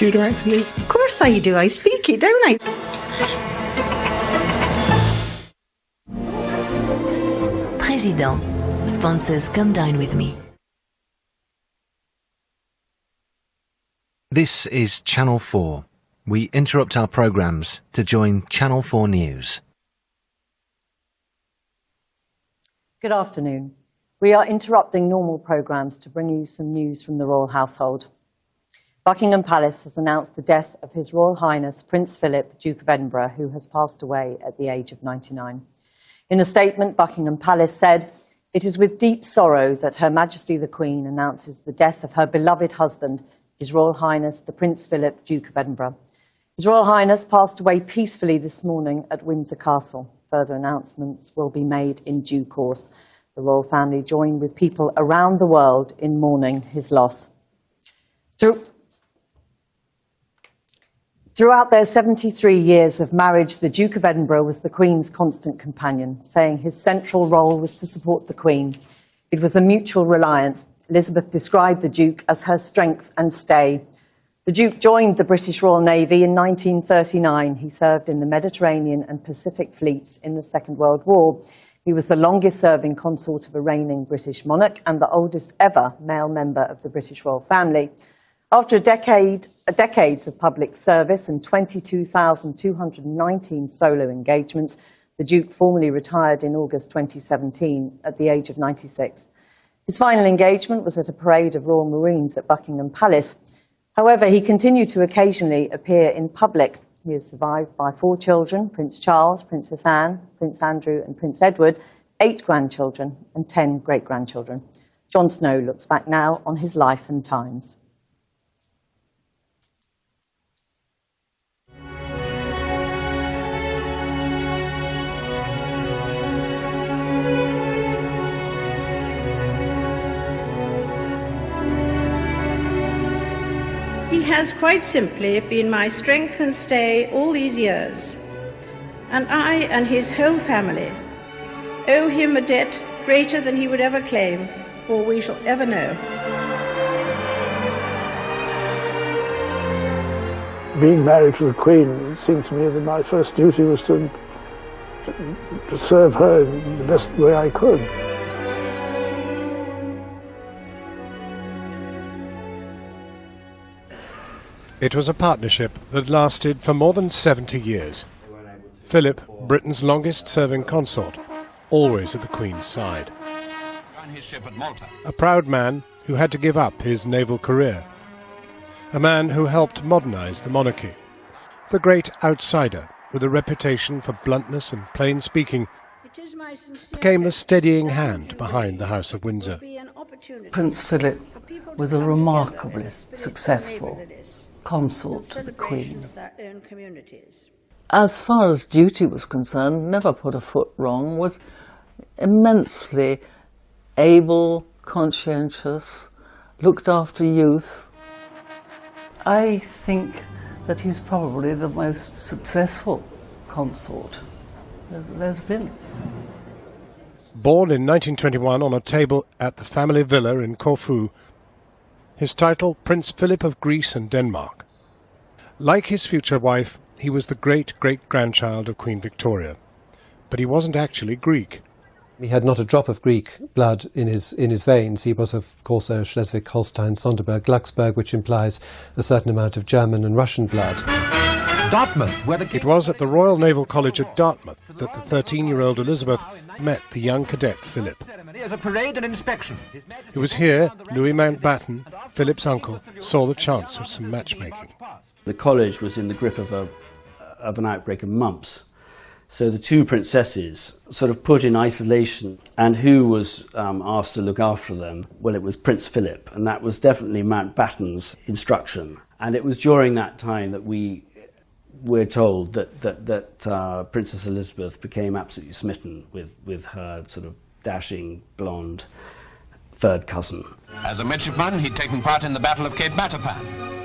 Tudor accent is? Of course I do. I speak it, don't I? Président. Sponsors come dine with me. This is Channel 4. We interrupt our programmes to join Channel 4 News. Good afternoon. We are interrupting normal programmes to bring you some news from the royal household. Buckingham Palace has announced the death of His Royal Highness Prince Philip, Duke of Edinburgh, who has passed away at the age of 99. In a statement, Buckingham Palace said, "It is with deep sorrow that Her Majesty the Queen announces the death of her beloved husband, His Royal Highness the Prince Philip, Duke of Edinburgh. His Royal Highness passed away peacefully this morning at Windsor Castle. Further announcements will be made in due course." The royal family joined with people around the world in mourning his loss. Throughout their 73 years of marriage, the Duke of Edinburgh was the Queen's constant companion, saying his central role was to support the Queen. It was a mutual reliance. Elizabeth described the Duke as her strength and stay. The Duke joined the British Royal Navy in 1939. He served in the Mediterranean and Pacific fleets in the Second World War. He was the longest-serving consort of a reigning British monarch and the oldest ever male member of the British royal family. After decades of public service and 22,219 solo engagements, the Duke formally retired in August 2017 at the age of 96. His final engagement was at a parade of Royal Marines at Buckingham Palace. However, he continued to occasionally appear in public. He is survived by 4 children, Prince Charles, Princess Anne, Prince Andrew and Prince Edward, 8 grandchildren and 10 great-grandchildren. Jon Snow looks back now on his life and times. He has quite simply been my strength and stay all these years, and I and his whole family owe him a debt greater than he would ever claim or we shall ever know. Being married to the Queen, it seemed to me that my first duty was to serve her in the best way I could. It was a partnership that lasted for more than 70 years. Philip, Britain's longest-serving consort, always at the Queen's side. A proud man who had to give up his naval career. A man who helped modernise the monarchy. The great outsider, with a reputation for bluntness and plain speaking, became the steadying hand behind the House of Windsor. Prince Philip was a remarkably successful consort to the Queen. As far as duty was concerned, never put a foot wrong, was immensely able, conscientious, looked after youth. I think that he's probably the most successful consort there's been. Born in 1921 on a table at the family villa in Corfu, his title, Prince Philip of Greece and Denmark. Like his future wife, he was the great-great-grandchild of Queen Victoria. But he wasn't actually Greek. He had not a drop of Greek blood in his veins. He was, of course, a Schleswig-Holstein, Sonderburg, Glucksburg, which implies a certain amount of German and Russian blood. Dartmouth, where it was at the Royal Naval College at Dartmouth that the 13-year-old Elizabeth met the young cadet Philip. It was here Louis Mountbatten, Philip's uncle, saw the chance of some matchmaking. The college was in the grip of an outbreak of mumps. So the 2 princesses sort of put in isolation. And who was asked to look after them? Well, it was Prince Philip, and that was definitely Mountbatten's instruction. And it was during that time that we're told that Princess Elizabeth became absolutely smitten with her sort of dashing, blonde third cousin. As a midshipman, he'd taken part in the Battle of Cape Matapan.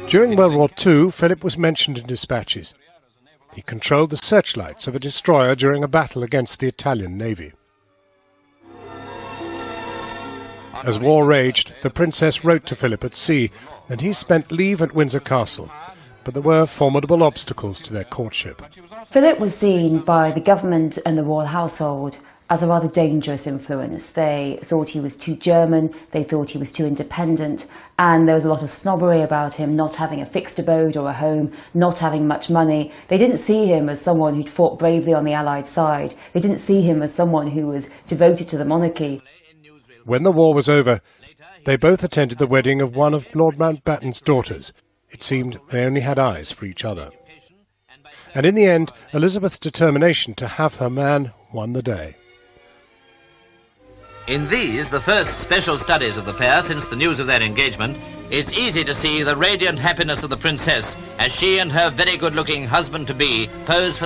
During World War II, Philip was mentioned in dispatches. He controlled the searchlights of a destroyer during a battle against the Italian Navy. As war raged, the princess wrote to Philip at sea, and he spent leave at Windsor Castle, but there were formidable obstacles to their courtship. Philip was seen by the government and the royal household as a rather dangerous influence. They thought he was too German, they thought he was too independent, and there was a lot of snobbery about him not having a fixed abode or a home, not having much money. They didn't see him as someone who'd fought bravely on the Allied side. They didn't see him as someone who was devoted to the monarchy. When the war was over, they both attended the wedding of one of Lord Mountbatten's daughters. It seemed they only had eyes for each other. And in the end, Elizabeth's determination to have her man won the day. In these, the first special studies of the pair since the news of their engagement, it's easy to see the radiant happiness of the princess as she and her very good-looking husband-to-be pose for